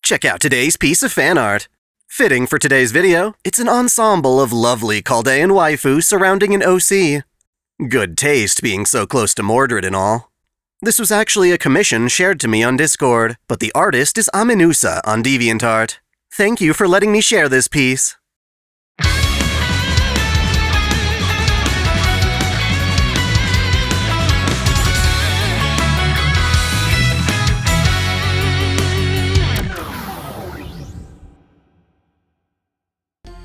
Check out today's piece of fan art. Fitting for today's video, it's an ensemble of lovely Chaldean waifu surrounding an OC. Good taste being so close to Mordred and all. This was actually a commission shared to me on Discord, but the artist is Aminusa on DeviantArt. Thank you for letting me share this piece.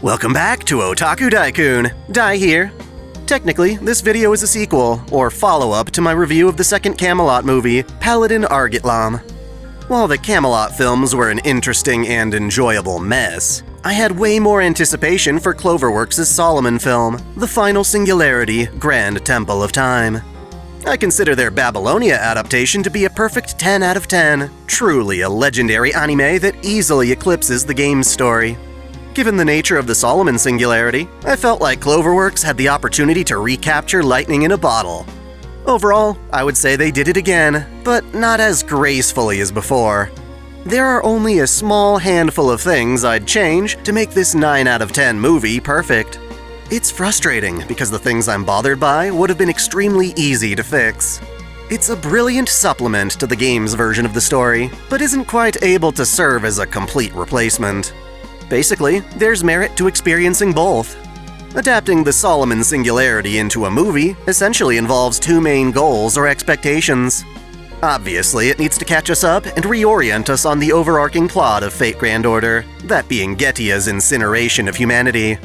Welcome back to OtakuDaiKun. Dai here. Technically, this video is a sequel, or follow-up to my review of the second Camelot movie, Paladin Argitlam. While the Camelot films were an interesting and enjoyable mess, I had way more anticipation for Cloverworks' Solomon film, The Final Singularity: Grand Temple of Time. I consider their Babylonia adaptation to be a perfect 10 out of 10, truly a legendary anime that easily eclipses the game's story. Given the nature of the Solomon Singularity, I felt like Cloverworks had the opportunity to recapture lightning in a bottle. Overall, I would say they did it again, but not as gracefully as before. There are only a small handful of things I'd change to make this 9 out of 10 movie perfect. It's frustrating because the things I'm bothered by would have been extremely easy to fix. It's a brilliant supplement to the game's version of the story, but isn't quite able to serve as a complete replacement. Basically, there's merit to experiencing both. Adapting the Solomon Singularity into a movie essentially involves two main goals or expectations. Obviously, it needs to catch us up and reorient us on the overarching plot of Fate Grand Order, that being Getia's incineration of humanity.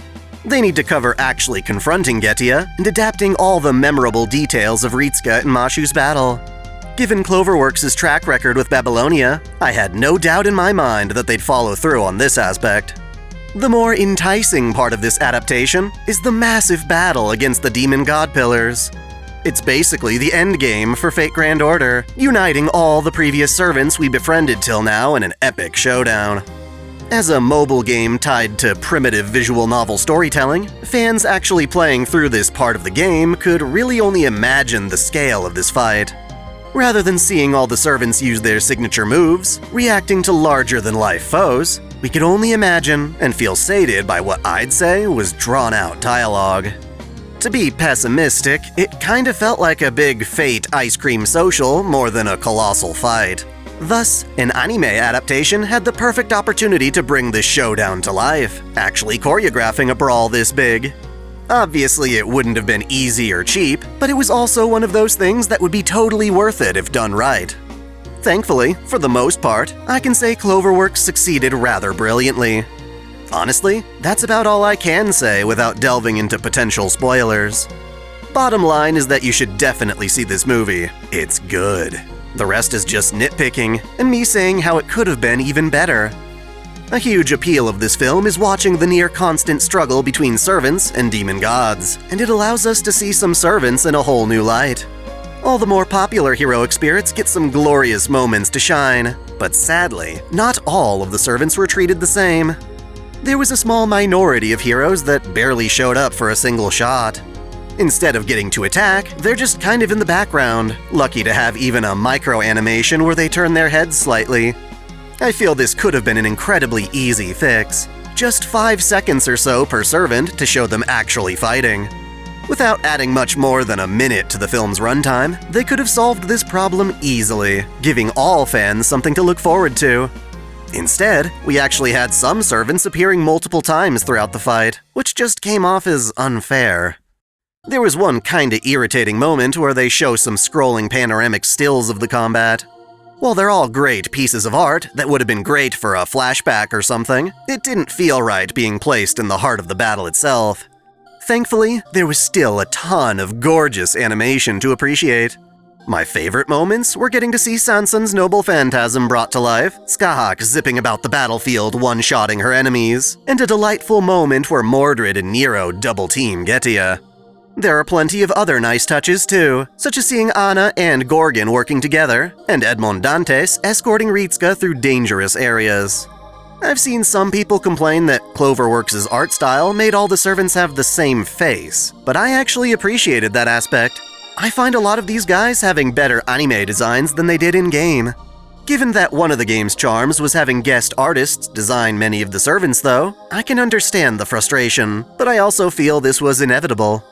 They need to cover actually confronting Getia and adapting all the memorable details of Ritsuka and Mashu's battle. Given Cloverworks' track record with Babylonia, I had no doubt in my mind that they'd follow through on this aspect. The more enticing part of this adaptation is the massive battle against the demon god pillars. It's basically the endgame for Fate Grand Order, uniting all the previous servants we befriended till now in an epic showdown. As a mobile game tied to primitive visual novel storytelling, fans actually playing through this part of the game could really only imagine the scale of this fight. Rather than seeing all the servants use their signature moves, reacting to larger-than-life foes, we could only imagine and feel sated by what I'd say was drawn-out dialogue. To be pessimistic, it kinda felt like a big Fate ice cream social more than a colossal fight. Thus, an anime adaptation had the perfect opportunity to bring this showdown to life, actually choreographing a brawl this big. Obviously, it wouldn't have been easy or cheap, but it was also one of those things that would be totally worth it if done right. Thankfully, for the most part, I can say Cloverworks succeeded rather brilliantly. Honestly, that's about all I can say without delving into potential spoilers. Bottom line is that you should definitely see this movie. It's good. The rest is just nitpicking, and me saying how it could have been even better. A huge appeal of this film is watching the near-constant struggle between servants and demon gods, and it allows us to see some servants in a whole new light. All the more popular heroic spirits get some glorious moments to shine, but sadly, not all of the servants were treated the same. There was a small minority of heroes that barely showed up for a single shot. Instead of getting to attack, they're just kind of in the background, lucky to have even a micro-animation where they turn their heads slightly. I feel this could have been an incredibly easy fix. Just 5 seconds or so per servant to show them actually fighting. Without adding much more than a minute to the film's runtime, they could have solved this problem easily, giving all fans something to look forward to. Instead, we actually had some servants appearing multiple times throughout the fight, which just came off as unfair. There was one kinda irritating moment where they show some scrolling panoramic stills of the combat. While they're all great pieces of art that would have been great for a flashback or something, it didn't feel right being placed in the heart of the battle itself. Thankfully, there was still a ton of gorgeous animation to appreciate. My favorite moments were getting to see Sansa's noble phantasm brought to life, Skahak zipping about the battlefield one-shotting her enemies, and a delightful moment where Mordred and Nero double-team Getia. There are plenty of other nice touches too, such as seeing Anna and Gorgon working together, and Edmond Dantes escorting Ritsuka through dangerous areas. I've seen some people complain that Cloverworks' art style made all the servants have the same face, but I actually appreciated that aspect. I find a lot of these guys having better anime designs than they did in-game. Given that one of the game's charms was having guest artists design many of the servants though, I can understand the frustration, but I also feel this was inevitable.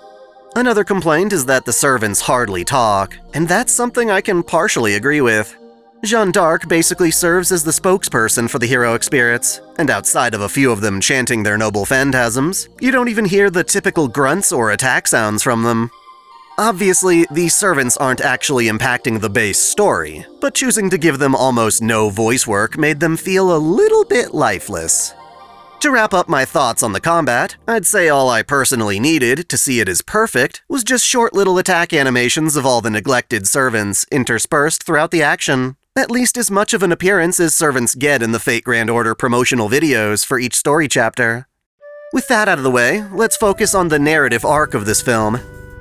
Another complaint is that the servants hardly talk, and that's something I can partially agree with. Jeanne d'Arc basically serves as the spokesperson for the heroic spirits, and outside of a few of them chanting their noble phantasms, you don't even hear the typical grunts or attack sounds from them. Obviously, these servants aren't actually impacting the base story, but choosing to give them almost no voice work made them feel a little bit lifeless. To wrap up my thoughts on the combat, I'd say all I personally needed to see it as perfect was just short little attack animations of all the neglected servants interspersed throughout the action. At least as much of an appearance as servants get in the Fate Grand Order promotional videos for each story chapter. With that out of the way, let's focus on the narrative arc of this film.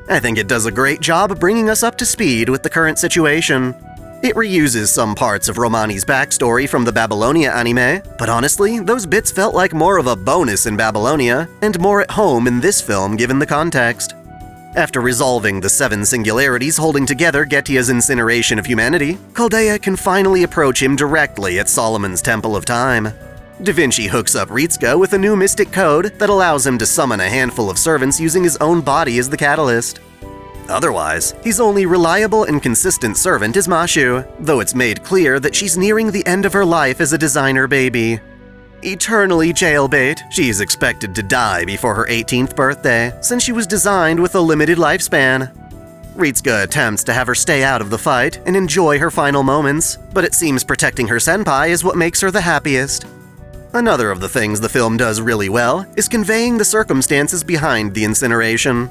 I think it does a great job bringing us up to speed with the current situation. It reuses some parts of Romani's backstory from the Babylonia anime, but honestly, those bits felt like more of a bonus in Babylonia, and more at home in this film given the context. After resolving the 7 singularities holding together Getia's incineration of humanity, Chaldea can finally approach him directly at Solomon's Temple of Time. Da Vinci hooks up Ritsuko with a new mystic code that allows him to summon a handful of servants using his own body as the catalyst. Otherwise, his only reliable and consistent servant is Mashu, though it's made clear that she's nearing the end of her life as a designer baby. Eternally jailbait, she's expected to die before her 18th birthday, since she was designed with a limited lifespan. Ritsuko attempts to have her stay out of the fight and enjoy her final moments, but it seems protecting her senpai is what makes her the happiest. Another of the things the film does really well is conveying the circumstances behind the incineration.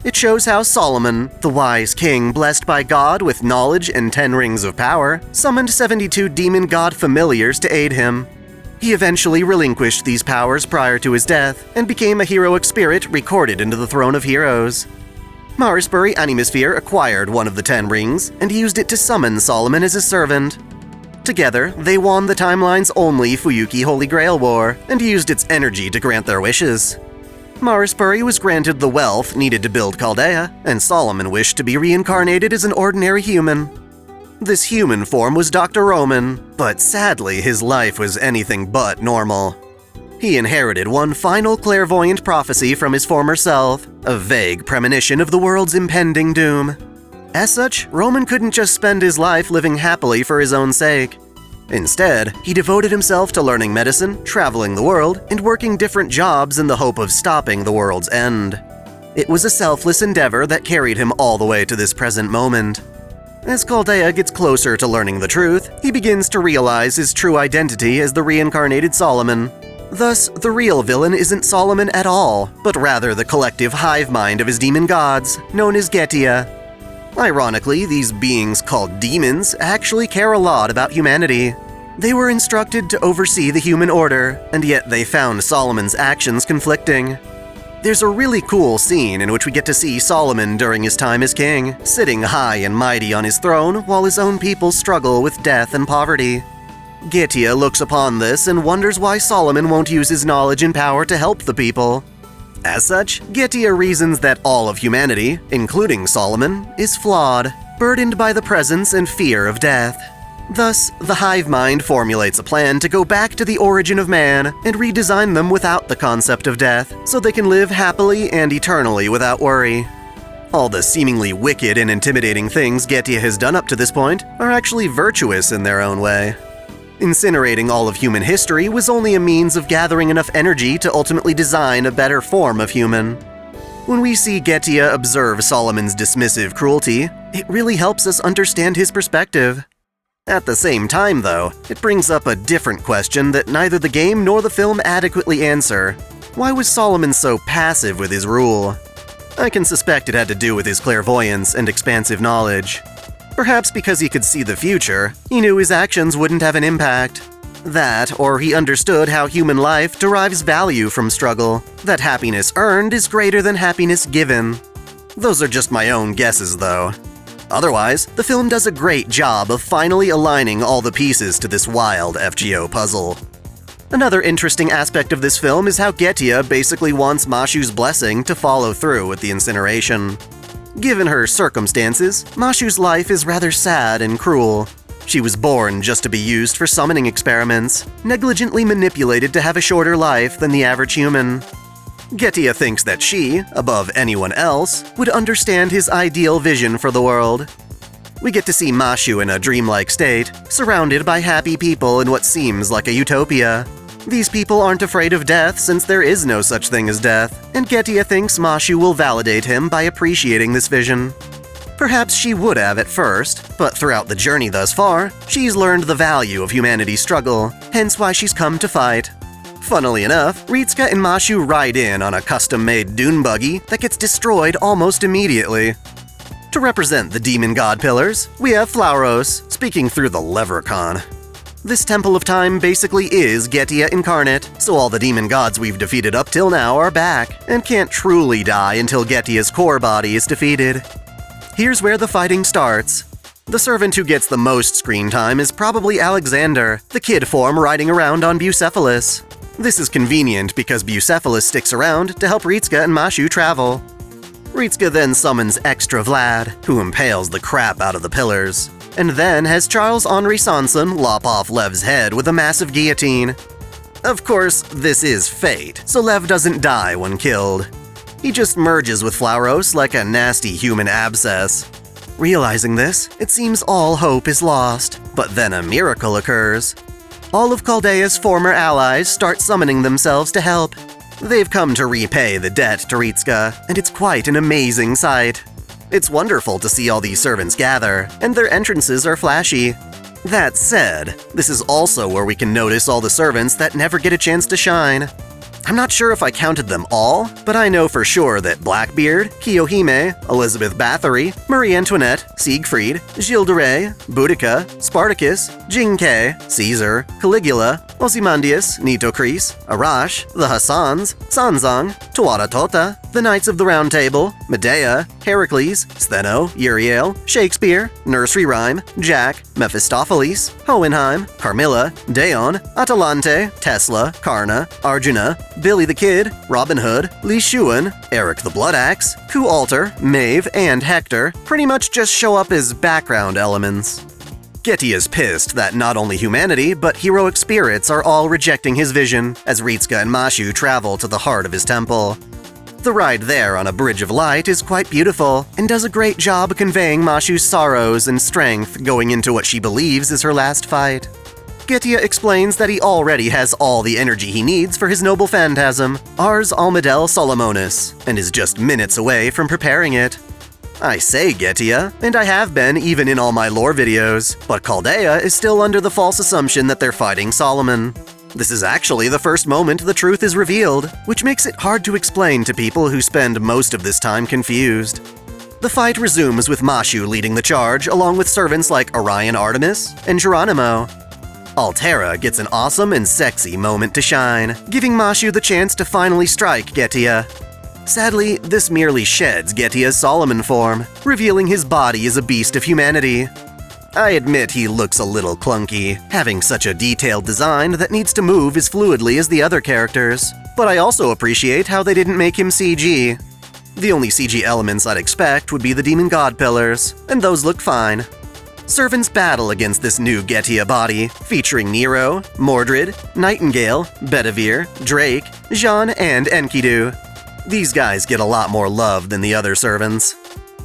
It shows how Solomon, the wise king blessed by God with knowledge and 10 rings of power, summoned 72 demon god familiars to aid him. He eventually relinquished these powers prior to his death and became a heroic spirit recorded into the Throne of Heroes. Marisbury Animasphere acquired one of the 10 rings and used it to summon Solomon as his servant. Together, they won the timeline's only Fuyuki Holy Grail War and used its energy to grant their wishes. Marisbury was granted the wealth needed to build Chaldea, and Solomon wished to be reincarnated as an ordinary human. This human form was Dr. Roman, but sadly his life was anything but normal. He inherited one final clairvoyant prophecy from his former self, a vague premonition of the world's impending doom. As such, Roman couldn't just spend his life living happily for his own sake. Instead, he devoted himself to learning medicine, traveling the world, and working different jobs in the hope of stopping the world's end. It was a selfless endeavor that carried him all the way to this present moment. As Chaldea gets closer to learning the truth, he begins to realize his true identity as the reincarnated Solomon. Thus, the real villain isn't Solomon at all, but rather the collective hive mind of his demon gods, known as Getia. Ironically, these beings called demons actually care a lot about humanity. They were instructed to oversee the human order, and yet they found Solomon's actions conflicting. There's a really cool scene in which we get to see Solomon during his time as king, sitting high and mighty on his throne while his own people struggle with death and poverty. Getia looks upon this and wonders why Solomon won't use his knowledge and power to help the people. As such, Getia reasons that all of humanity, including Solomon, is flawed, burdened by the presence and fear of death. Thus, the hive mind formulates a plan to go back to the origin of man and redesign them without the concept of death, so they can live happily and eternally without worry. All the seemingly wicked and intimidating things Getia has done up to this point are actually virtuous in their own way. Incinerating all of human history was only a means of gathering enough energy to ultimately design a better form of human. When we see Getia observe Solomon's dismissive cruelty, it really helps us understand his perspective. At the same time, though, it brings up a different question that neither the game nor the film adequately answer. Why was Solomon so passive with his rule? I can suspect it had to do with his clairvoyance and expansive knowledge. Perhaps because he could see the future, he knew his actions wouldn't have an impact. That, or he understood how human life derives value from struggle, that happiness earned is greater than happiness given. Those are just my own guesses, though. Otherwise, the film does a great job of finally aligning all the pieces to this wild FGO puzzle. Another interesting aspect of this film is how Getia basically wants Mashu's blessing to follow through with the incineration. Given her circumstances, Mashu's life is rather sad and cruel. She was born just to be used for summoning experiments, negligently manipulated to have a shorter life than the average human. Getia thinks that she, above anyone else, would understand his ideal vision for the world. We get to see Mashu in a dreamlike state, surrounded by happy people in what seems like a utopia. These people aren't afraid of death since there is no such thing as death, and Getia thinks Mashu will validate him by appreciating this vision. Perhaps she would have at first, but throughout the journey thus far, she's learned the value of humanity's struggle, hence why she's come to fight. Funnily enough, Ritsuka and Mashu ride in on a custom-made dune buggy that gets destroyed almost immediately. To represent the demon god pillars, we have Flauros speaking through the leprechaun. This Temple of Time basically is Getia incarnate, so all the demon gods we've defeated up till now are back, and can't truly die until Getia's core body is defeated. Here's where the fighting starts. The servant who gets the most screen time is probably Alexander, the kid form riding around on Bucephalus. This is convenient because Bucephalus sticks around to help Ritsuka and Mashu travel. Ritsuka then summons Extra Vlad, who impales the crap out of the pillars, and then has Charles-Henri Sanson lop off Lev's head with a massive guillotine. Of course, this is fate, so Lev doesn't die when killed. He just merges with Flauros like a nasty human abscess. Realizing this, it seems all hope is lost, but then a miracle occurs. All of Chaldea's former allies start summoning themselves to help. They've come to repay the debt to Ritsuka, and it's quite an amazing sight. It's wonderful to see all these servants gather, and their entrances are flashy. That said, this is also where we can notice all the servants that never get a chance to shine. I'm not sure if I counted them all, but I know for sure that Blackbeard, Kiyohime, Elizabeth Bathory, Marie Antoinette, Siegfried, Gilles de Rais, Boudica, Spartacus, Jinkei, Caesar, Caligula, Ozymandias, Nitocris, Arash, the Hassans, Sanzang, Tuatha Tota, the Knights of the Round Table, Medea, Heracles, Stheno, Uriel, Shakespeare, Nursery Rhyme, Jack, Mephistopheles, Hohenheim, Carmilla, Daon, Atalante, Tesla, Karna, Arjuna, Billy the Kid, Robin Hood, Li Shuan, Eric the Blood Axe, Ku Alter, Maeve, and Hector pretty much just show up as background elements. Getia's pissed that not only humanity, but heroic spirits are all rejecting his vision as Ritsuka and Mashu travel to the heart of his temple. The ride there on a bridge of light is quite beautiful, and does a great job conveying Mashu's sorrows and strength going into what she believes is her last fight. Getia explains that he already has all the energy he needs for his noble phantasm, Ars Almadel Solomonis, and is just minutes away from preparing it. I say Getia, and I have been even in all my lore videos, but Chaldea is still under the false assumption that they're fighting Solomon. This is actually the first moment the truth is revealed, which makes it hard to explain to people who spend most of this time confused. The fight resumes with Mashu leading the charge along with servants like Orion Artemis and Geronimo. Altera gets an awesome and sexy moment to shine, giving Mashu the chance to finally strike Getia. Sadly, this merely sheds Getia's Solomon form, revealing his body as a beast of humanity. I admit he looks a little clunky, having such a detailed design that needs to move as fluidly as the other characters, but I also appreciate how they didn't make him CG. The only CG elements I'd expect would be the demon god pillars, and those look fine. Servants battle against this new Getia body, featuring Nero, Mordred, Nightingale, Bedivere, Drake, Jean, and Enkidu. These guys get a lot more love than the other servants.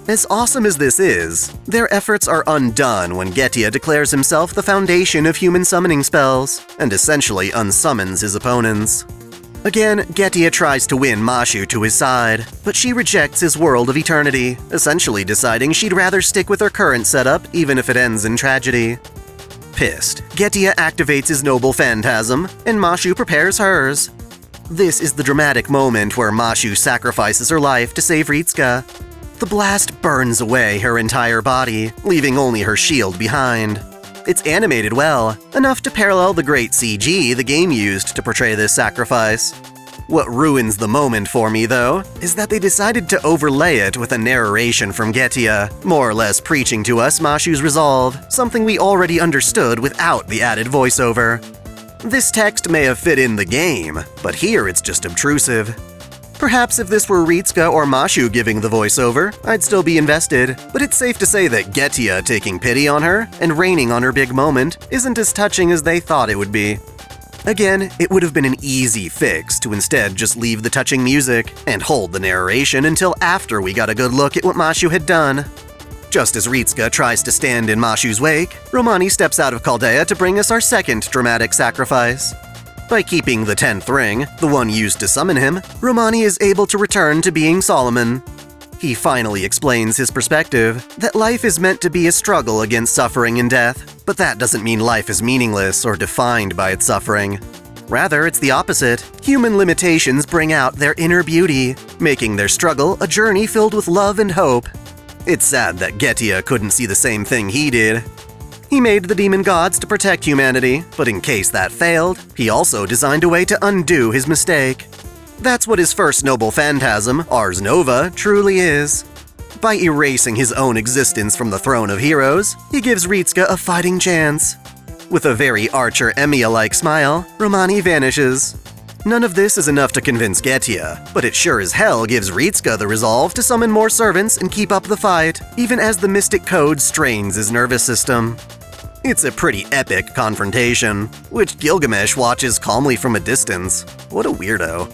As awesome as this is, their efforts are undone when Getia declares himself the foundation of human summoning spells, and essentially unsummons his opponents. Again, Getia tries to win Mashu to his side, but she rejects his world of eternity, essentially deciding she'd rather stick with her current setup even if it ends in tragedy. Pissed, Getia activates his noble phantasm, and Mashu prepares hers. This is the dramatic moment where Mashu sacrifices her life to save Ritsuka. The blast burns away her entire body, leaving only her shield behind. It's animated well, enough to parallel the great CG the game used to portray this sacrifice. What ruins the moment for me, though, is that they decided to overlay it with a narration from Getia, more or less preaching to us Mashu's resolve, something we already understood without the added voiceover. This text may have fit in the game, but here it's just obtrusive. Perhaps if this were Ritsuka or Mashu giving the voiceover, I'd still be invested, but it's safe to say that Getia taking pity on her and raining on her big moment isn't as touching as they thought it would be. Again, it would have been an easy fix to instead just leave the touching music and hold the narration until after we got a good look at what Mashu had done. Just as Ritsuka tries to stand in Mashu's wake, Romani steps out of Chaldea to bring us our second dramatic sacrifice. By keeping the 10th ring, the one used to summon him, Romani is able to return to being Solomon. He finally explains his perspective, that life is meant to be a struggle against suffering and death, but that doesn't mean life is meaningless or defined by its suffering. Rather, it's the opposite. Human limitations bring out their inner beauty, making their struggle a journey filled with love and hope. It's sad that Getia couldn't see the same thing he did. He made the demon gods to protect humanity, but in case that failed, he also designed a way to undo his mistake. That's what his first noble phantasm, Ars Nova, truly is. By erasing his own existence from the throne of heroes, he gives Ritsuka a fighting chance. With a very Archer Emiya-like smile, Romani vanishes. None of this is enough to convince Getia, but it sure as hell gives Ritsuka the resolve to summon more servants and keep up the fight, even as the mystic code strains his nervous system. It's a pretty epic confrontation, which Gilgamesh watches calmly from a distance. What a weirdo.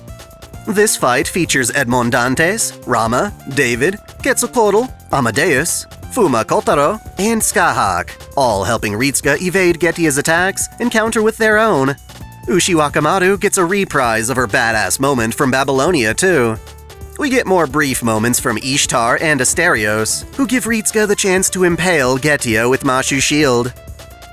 This fight features Edmond Dantes, Rama, David, Quetzalcoatl, Amadeus, Fuma Kotaro, and Skahak, all helping Ritsuka evade Getia's attacks and counter with their own. Ushi Wakamaru gets a reprise of her badass moment from Babylonia, too. We get more brief moments from Ishtar and Asterios, who give Ritsuka the chance to impale Getia with Mashu's shield.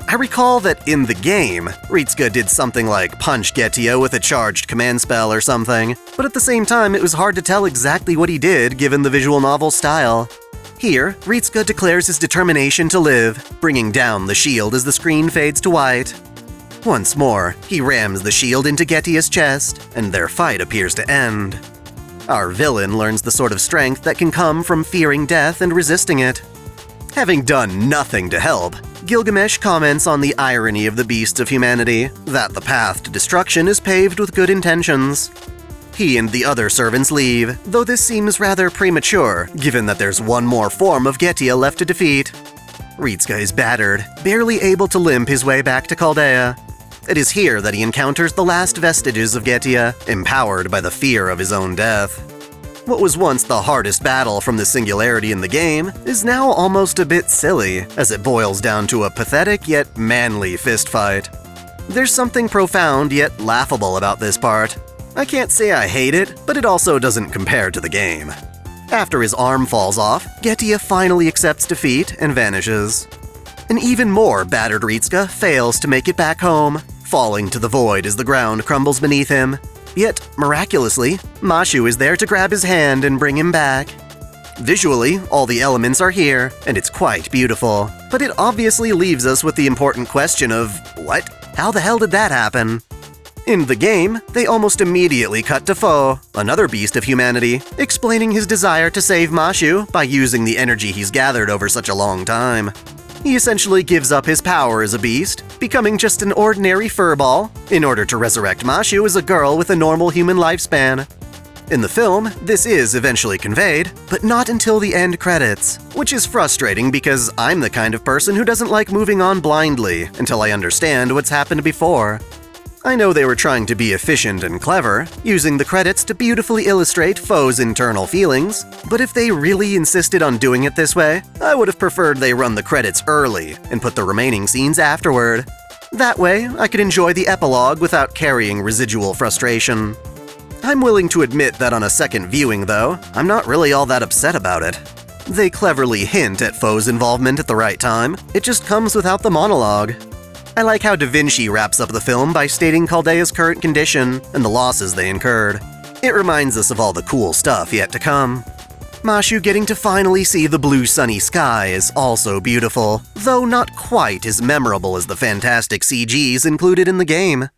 I recall that in the game, Ritsuka did something like punch Getia with a charged command spell or something, but at the same time it was hard to tell exactly what he did given the visual novel style. Here, Ritsuka declares his determination to live, bringing down the shield as the screen fades to white. Once more, he rams the shield into Getia's chest, and their fight appears to end. Our villain learns the sort of strength that can come from fearing death and resisting it. Having done nothing to help, Gilgamesh comments on the irony of the beasts of humanity, that the path to destruction is paved with good intentions. He and the other servants leave, though this seems rather premature, given that there's one more form of Getia left to defeat. Ritsuka is battered, barely able to limp his way back to Chaldea. It is here that he encounters the last vestiges of Getia, empowered by the fear of his own death. What was once the hardest battle from the singularity in the game is now almost a bit silly, as it boils down to a pathetic yet manly fistfight. There's something profound yet laughable about this part. I can't say I hate it, but it also doesn't compare to the game. After his arm falls off, Getia finally accepts defeat and vanishes. An even more battered Ritsuka fails to make it back home, falling to the void as the ground crumbles beneath him. Yet, miraculously, Mashu is there to grab his hand and bring him back. Visually, all the elements are here, and it's quite beautiful, but it obviously leaves us with the important question of, what? How the hell did that happen? In the game, they almost immediately cut to Foe, another beast of humanity, explaining his desire to save Mashu by using the energy he's gathered over such a long time. He essentially gives up his power as a beast, becoming just an ordinary furball, in order to resurrect Mashu as a girl with a normal human lifespan. In the film, this is eventually conveyed, but not until the end credits, which is frustrating because I'm the kind of person who doesn't like moving on blindly until I understand what's happened before. I know they were trying to be efficient and clever, using the credits to beautifully illustrate Foe's internal feelings, but if they really insisted on doing it this way, I would have preferred they run the credits early and put the remaining scenes afterward. That way, I could enjoy the epilogue without carrying residual frustration. I'm willing to admit that on a second viewing, though, I'm not really all that upset about it. They cleverly hint at Foe's involvement at the right time, it just comes without the monologue. I like how Da Vinci wraps up the film by stating Chaldea's current condition and the losses they incurred. It reminds us of all the cool stuff yet to come. Mashu getting to finally see the blue sunny sky is also beautiful, though not quite as memorable as the fantastic CGs included in the game.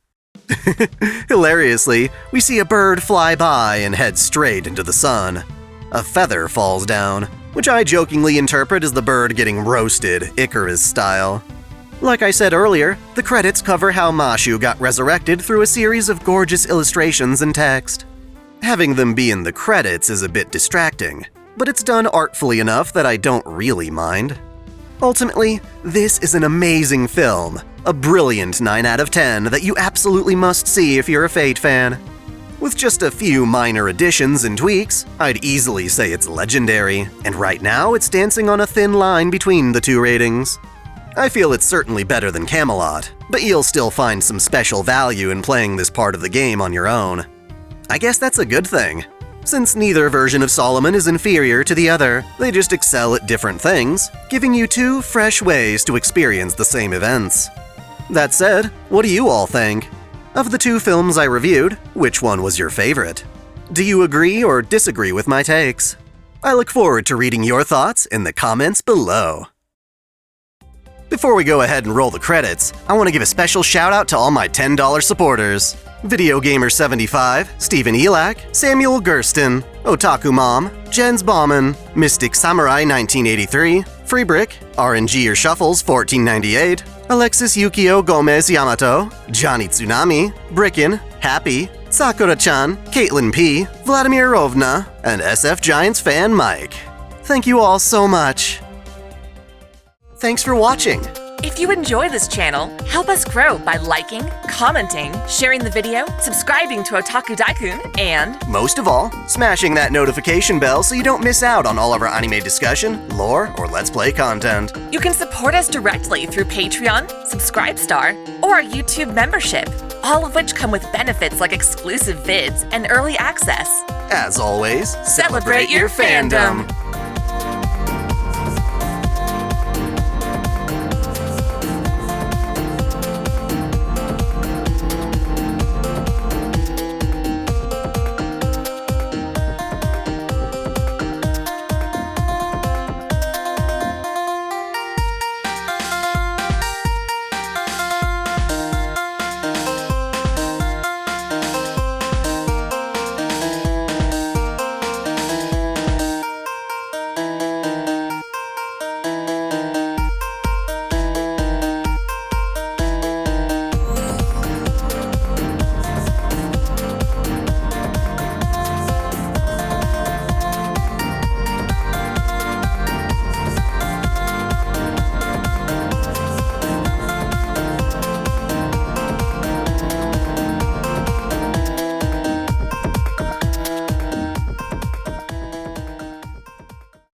Hilariously, we see a bird fly by and head straight into the sun. A feather falls down, which I jokingly interpret as the bird getting roasted, Icarus style. Like I said earlier, the credits cover how Mashu got resurrected through a series of gorgeous illustrations and text. Having them be in the credits is a bit distracting, but it's done artfully enough that I don't really mind. Ultimately, this is an amazing film, a brilliant 9 out of 10 that you absolutely must see if you're a Fate fan. With just a few minor additions and tweaks, I'd easily say it's legendary, and right now it's dancing on a thin line between the two ratings. I feel it's certainly better than Camelot, but you'll still find some special value in playing this part of the game on your own. I guess that's a good thing. Since neither version of Solomon is inferior to the other, they just excel at different things, giving you two fresh ways to experience the same events. That said, what do you all think? Of the two films I reviewed, which one was your favorite? Do you agree or disagree with my takes? I look forward to reading your thoughts in the comments below. Before we go ahead and roll the credits, I want to give a special shout out to all my $10 supporters. Video Gamer 75, Stephen Elak, Samuel Gersten, Otaku Mom, Jens Bauman, Mystic Samurai 1983, Freebrick, RNG or Shuffles 1498, Alexis Yukio Gomez Yamato, Johnny Tsunami, Bricken, Happy, Sakura-chan, Caitlin P, Vladimir Rovna, and SF Giants fan Mike. Thank you all so much. Thanks for watching. If you enjoy this channel, help us grow by liking, commenting, sharing the video, subscribing to OtakuDaiKun, and most of all, smashing that notification bell so you don't miss out on all of our anime discussion, lore, or Let's Play content. You can support us directly through Patreon, Subscribestar, or our YouTube membership, all of which come with benefits like exclusive vids and early access. As always, celebrate your fandom!